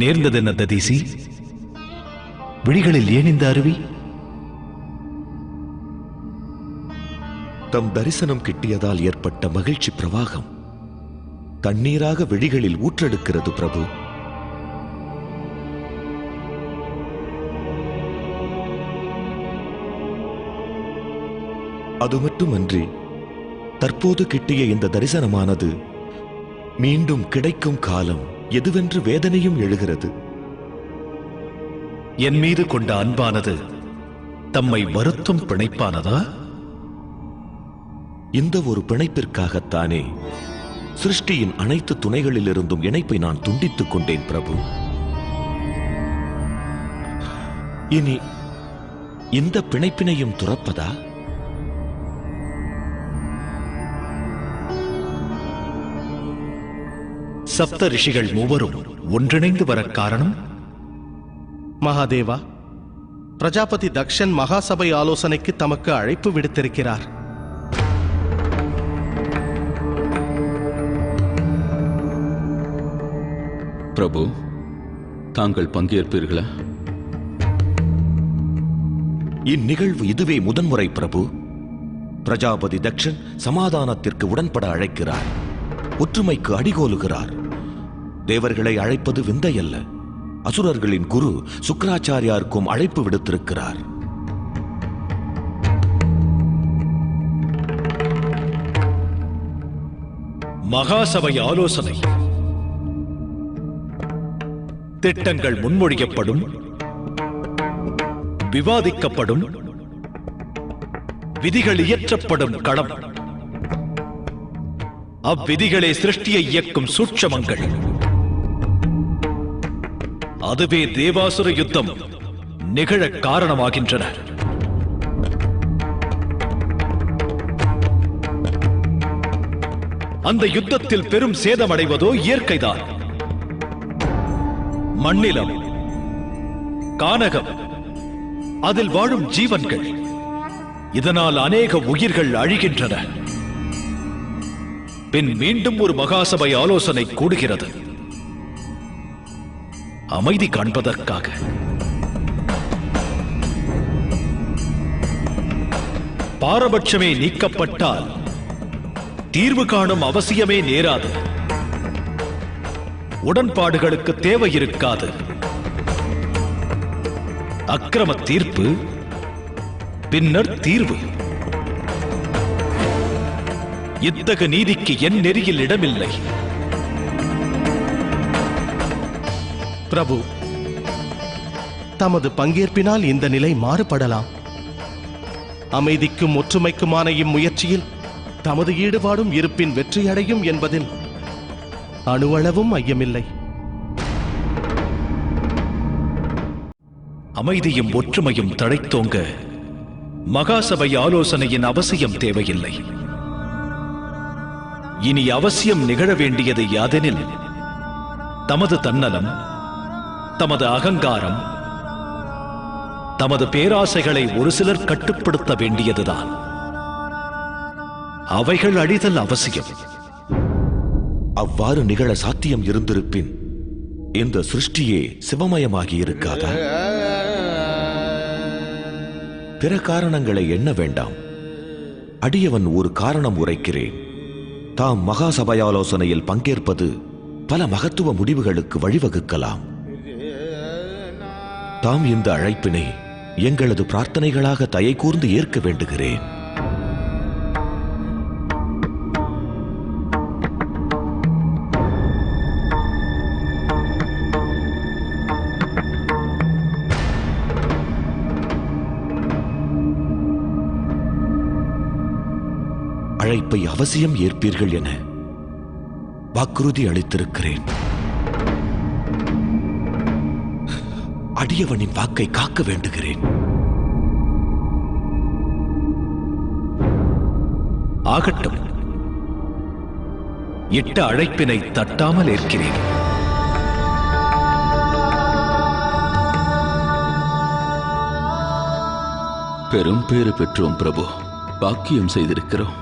நேர்ந்ததென்ன ததீசி? விழிகளில் ஏன் இந்த அருவி? தம் தரிசனம் கிட்டியதால் ஏற்பட்ட மகிழ்ச்சி பிரவாகம் தண்ணீராக விழிகளில் ஊற்றெடுக்கிறது பிரபு. அது மட்டுமன்றி தற்போது கிட்டிய இந்த தரிசனமானது மீண்டும் கிடைக்கும் காலம் எதுவென்று வேதனையும் எழுகிறது. என் மீது கொண்ட அன்பானது தம்மை வருத்தும் பிணைப்பானதா? இந்த ஒரு பிணைப்பிற்காகத்தானே சிருஷ்டியின் அனைத்து துணைகளிலிருந்தும் இணைப்பை நான் துண்டித்துக் கொண்டேன் பிரபு. இனி இந்த பிணைப்பினையும் துறப்பதா? சப்த ரிஷிகள் மூவரும் ஒன்றிணைந்து வர காரணம்? மகாதேவா, பிரஜாபதி தக்ஷன் மகாசபை ஆலோசனைக்கு தமக்கு அழைப்பு விடுத்திருக்கிறார். பிரபு, தாங்கள் பங்கேற்பீர்களா? இந்நிகழ்வு இதுவே முதன்முறை பிரபு. பிரஜாபதி தக்ஷன் சமாதானத்திற்கு உடன்பட அழைக்கிறார், ஒற்றுமைக்கு அடிகோலுகிறார். தேவர்களை அழைப்பது விந்தையல்ல. அசுரர்களின் குரு சுக்ராச்சாரியாருக்கும் அழைப்பு விடுத்திருக்கிறார். மகாசபை ஆலோசனை. திட்டங்கள் முன்மொழியப்படும், விவாதிக்கப்படும், விதிகள் இயற்றப்படும் களம். அவ்விதிகளே சிருஷ்டியை இயக்கும் சூட்சமங்கள். அதுவே தேவாசுர யுத்தம் நிகழ காரணமாகின்றன. அந்த யுத்தத்தில் பெரும் சேதமடைவதோ இயற்கைதான். மண்ணிலம், கானகம், அதில் வாழும் ஜீவன்கள். இதனால் அநேக உயிர்கள் அழிகின்றன. பின் மீண்டும் ஒரு மகாசபை ஆலோசனை கூடுகிறது, அமைதி காண்பதற்காக. பாரபட்சமே நீக்கப்பட்டால் தீர்வு காணும் அவசியமே நேராது. உடன்பாடுகளுக்கு தேவை இருக்காது. அக்கிரம தீர்ப்பு, பின்னர் தீர்வு. இத்தகு நீதிக்கு என் நெறியில் இடமில்லை. பிரபு, தமது பங்கேற்பினால் இந்த நிலை மாறுபடலாம். அமைதிக்கும் ஒற்றுமைக்குமான இம்முயற்சியில் தமது ஈடுபாடும் இருப்பின் வெற்றியடையும் என்பதில் அணுவளவும் ஐயமில்லை. அமைதியும் ஒற்றுமையும் தழைத்தோங்க மகாசபை ஆலோசனையின் அவசியம் தேவையில்லை. இனி அவசியம் நிகழ வேண்டியது யாதெனில், தமது தன்னலம், தமது அகங்காரம், தமது பேராசைகளை ஒரு சிலர் கட்டுப்படுத்த வேண்டியதுதான். அவைகள் அழிதல் அவசியம். அவ்வாறு நிகழ சாத்தியம் இருந்திருப்பின் இந்த சிருஷ்டியே சிவமயமாகி இருக்காதா? பிற காரணங்களை எண்ண வேண்டாம். அடியவன் ஒரு காரணம் உரைக்கிறேன். தாம் மகாசபையாலோசனையில் பங்கேற்பது பல மகத்துவ முடிவுகளுக்கு வழிவகுக்கலாம். தாம் இந்த அழைப்பினை எங்களது பிரார்த்தனைகளாக தயை கூர்ந்து ஏற்க வேண்டுகிறேன். அழைப்பை அவசியம் ஏற்பீர்கள் என வாக்குறுதி அளித்திருக்கிறேன். அடியவனின் வாக்கை காக்க வேண்டுகிறேன். ஆகட்டும், இட்ட அழைப்பினை தட்டாமல் ஏற்கிறேன். பெரும் பேறு பெற்றோம் பிரபு, பாக்கியம் செய்திருக்கிறோம்.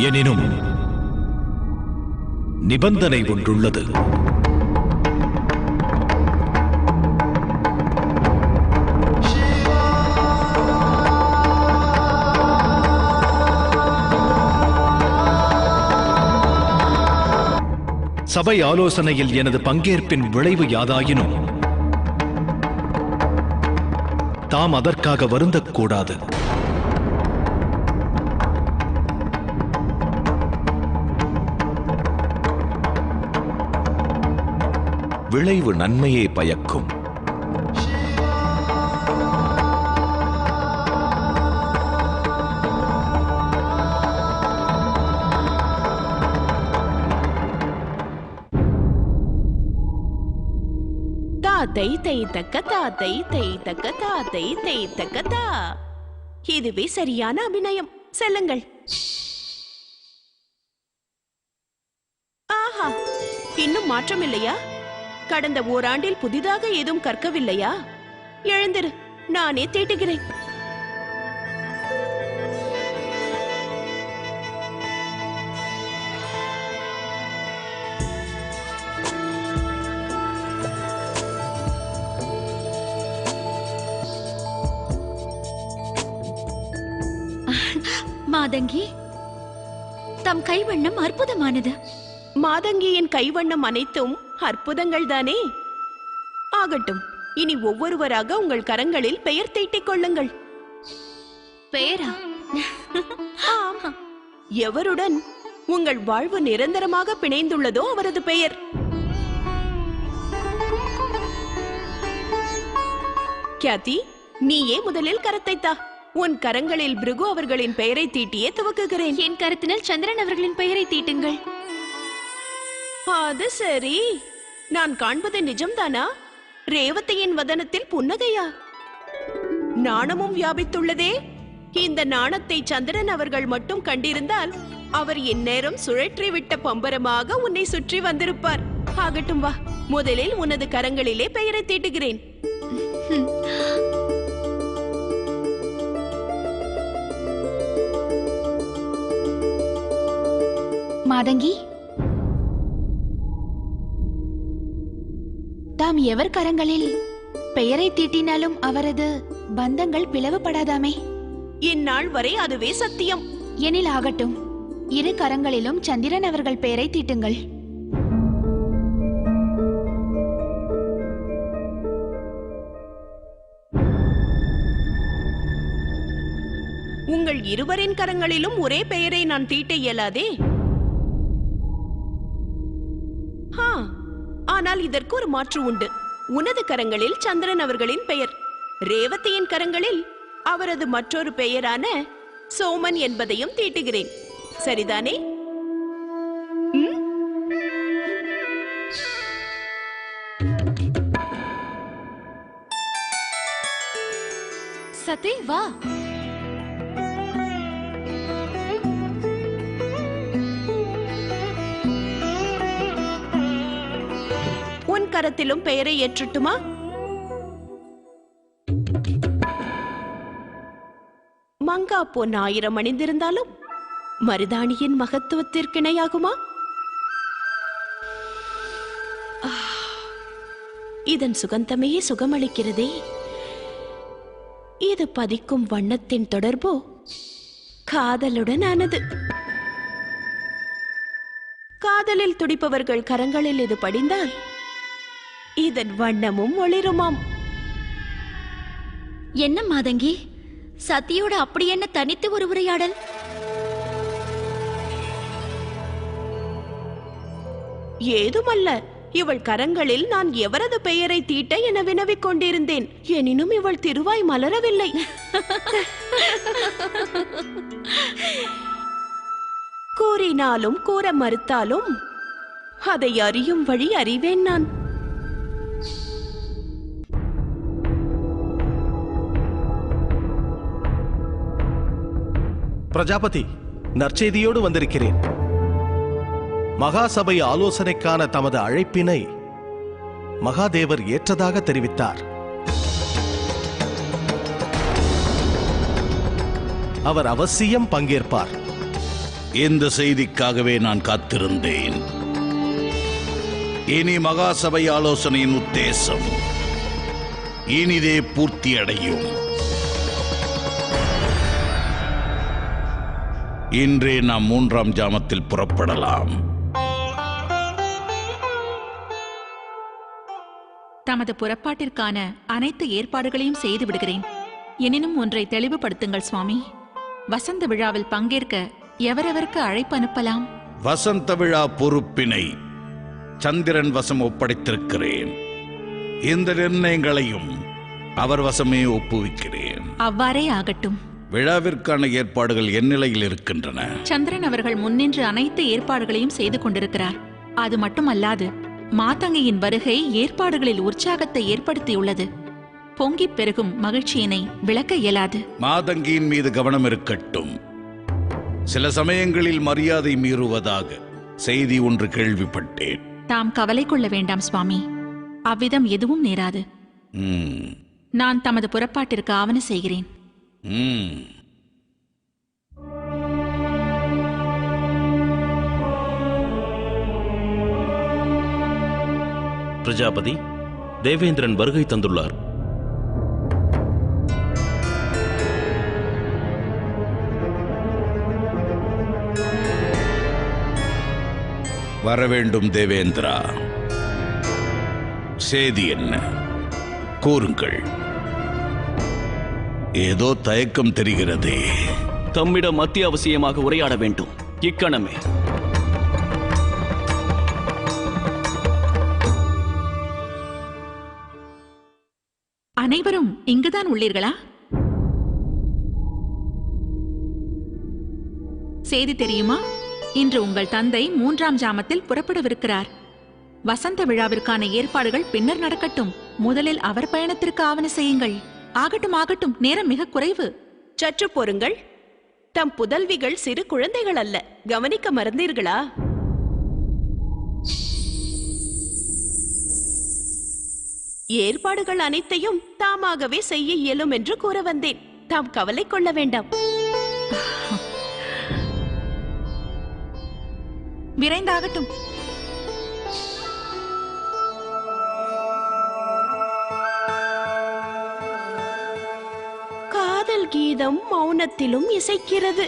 எனினும் நிபந்தனை ஒன்றுள்ளது. சபை ஆலோசனையில் எனது பங்கேற்பின் விளைவு யாதாயினும் தாம் அதற்காக வருந்தக்கூடாது. விளைவு நன்மையே பயக்கும். தாத்தை தேய்த்தக்க தாத்தை தேய்த்தக்க தாத்தை தேய்த்தக்க தா. இதுவே சரியான அபிநயம். செல்லுங்கள். ஆஹா, இன்னும் மாற்றம் இல்லையா? கடந்த ஓராண்டில் புதிதாக ஏதும் கற்கவில்லையா? எழுந்திரு, நானே தீட்டுகிறேன். மாதங்கி, தம் கைவண்ணம் அற்புதமானது. மாதங்கியின் கைவண்ணம் அனைத்தும் அற்புதங்கள் தானே? ஆகட்டும், இனி ஒவ்வொருவராக உங்கள் கரங்களில் பெயர் தீட்டிக் கொள்ளுங்கள். பெயரா? எவருடன் உங்கள் வாழ்வு நிரந்தரமாக பிணைந்துள்ளதோ அவரது பெயர். கியாதி, நீயே முதலில் கரத்தை தா. உன் கரங்களில் பிருகு அவர்களின் பெயரை தீட்டியே துவக்குகிறேன். என் கருத்தினால் சந்திரன் அவர்களின் பெயரை தீட்டுங்கள். அது சரி. நான் காண்பது நிஜம்தானா? ரேவதியின் வதனத்தில் புன்னகையா? நாணமும் வியாபித்துள்ளதே. இந்த நாணத்தை சந்திரன் அவர்கள் மட்டும் கண்டிருந்தால் அவர் இந்நேரம் சுழற்றி விட்ட பம்பரமாக உன்னை சுற்றி வந்திருப்பார். ஆகட்டும், வா. முதலில் உனது கரங்களிலே பெயரை தீட்டுகிறேன். மாதங்கி, தாம் எவர் கரங்களில் பெயரை தீட்டினாலும் அவரது பந்தங்கள் பிளவுபடாதாமே? இந்நாள் வரை அதுவே சத்தியம். எனில் ஆகட்டும், இரு கரங்களிலும் சந்திரன் அவர்கள் பெயரை தீட்டுங்கள். உங்கள் இருவரின் கரங்களிலும் ஒரே பெயரை நான் தீட்ட இயலாதே. ஆனால் இதற்கு ஒரு மாற்று உண்டு. உனது கரங்களில் சந்திரன் அவர்களின் பெயர், ரேவதியின் கரங்களில் அவரது மற்றொரு பெயரான சோமன் என்பதையும் தீட்டுகிறேன். சரிதானே? சதே, வா. உன் கரத்திலும் பெயரை ஏற்றட்டுமா? மங்கா பொன் 1000 அணிந்திருந்தாலும் மருதாணியின் மகத்துவத்திற்கு இணையாகுமா? இதன் சுகந்தமே சுகமளிக்கிறதே. இது பதிக்கும் வண்ணத்தின் தொடர்போ காதலுடன் ஆனது. காதலில் துடிப்பவர்கள் கரங்களில் இது படிந்தால் இதன் வண்ணமும் ஒளிருமாம். என்ன மாதங்கி, சத்தியோட அப்படி என்ன தனித்து ஒரு உரையாடல்? ஏதுமல்ல. இவள் கரங்களில் நான் எவரது பெயரை தீட்ட என வினவிக் கொண்டிருந்தேன். எனினும் இவள் திருவாய் மலரவில்லை. கூறினாலும் கூற மறுத்தாலும் அதை அறியும் வழி அறிவேன் நான். பிரஜாபதி, நற்செய்தியோடு வந்திருக்கிறேன். மகாசபை ஆலோசனைக்கான தமது அழைப்பினை மகாதேவர் ஏற்றதாக தெரிவித்தார். அவர் அவசியம் பங்கேற்பார். இந்த செய்திக்காகவே நான் காத்திருந்தேன். இனி மகாசபை ஆலோசனையின் உத்தேசம் இனிதே பூர்த்தியடையும். இன்றே நாம் 3ஆம் ஜாமத்தில் புறப்படலாம். தமது புறப்பாட்டிற்கான அனைத்து ஏற்பாடுகளையும் செய்து விடுகிறேன். எனினும் ஒன்றை தெளிவுபடுத்துங்கள் சுவாமி. வசந்த விழாவில் பங்கேற்க எவரெவருக்கு அழைப்பு அனுப்பலாம்? வசந்த விழா பொறுப்பினை சந்திரன் வசம் ஒப்படைத்திருக்கிறேன். இந்த நிர்ணயங்களையும் அவர் வசமே ஒப்புவிக்கிறேன். அவ்வாறே ஆகட்டும். விழாவிற்கான ஏற்பாடுகள் என் நிலையில் இருக்கின்றன. சந்திரன் அவர்கள் முன்னின்று அனைத்து ஏற்பாடுகளையும் செய்து கொண்டிருக்கிறார். அது மட்டுமல்லாது மாதங்கியின் வருகை ஏற்பாடுகளில் உற்சாகத்தை ஏற்படுத்தியுள்ளது. பொங்கிப் பெருகும் மகிழ்ச்சியினை விளக்க இயலாது. மாதங்கியின் மீது கவனம் இருக்கட்டும். சில சமயங்களில் மரியாதை மீறுவதாக செய்தி ஒன்று கேள்விப்பட்டேன். தாம் கவலை கொள்ள வேண்டாம் சுவாமி. அவ்விதம் எதுவும் நேராது. நான் தமது புறப்பாட்டிற்கு ஆவண செய்கிறேன். பிரஜாபதி, தேவேந்திரன் வருகை தந்துள்ளார். வரவேண்டும் தேவேந்திரா. செய்தி என்ன? கூறுங்கள். ஏதோ தயக்கம் தெரிகிறதே. தம்மிடம் அத்தியாவசியமாக உரையாட வேண்டும், இக்கணமே. அனைவரும் இங்குதான் உள்ளீர்களா? செய்தி தெரியுமா? இன்று உங்கள் தந்தை 3ஆம் ஜாமத்தில் புறப்படவிருக்கிறார். வசந்த விழாவிற்கான ஏற்பாடுகள் பின்னர் நடக்கட்டும். முதலில் அவர் பயணத்திற்கு ஆவண செய்யுங்கள். ஆகட்டும் ஆகட்டும், நேரம் மிக குறைவு. சற்று பொறுங்கள். தம் புதல்விகள் சிறு குழந்தைகள் அல்ல. கவனிக்க மறந்தீர்களா? ஏற்பாடுகள் அனைத்தையும் தாமாகவே செய்ய இயலும் என்று கூற வந்தேன். தாம் கவலை கொள்ள வேண்டாம். விரைந்தாகட்டும். காதல் கீதம் மௌனத்திலும் இசைக்கிறது.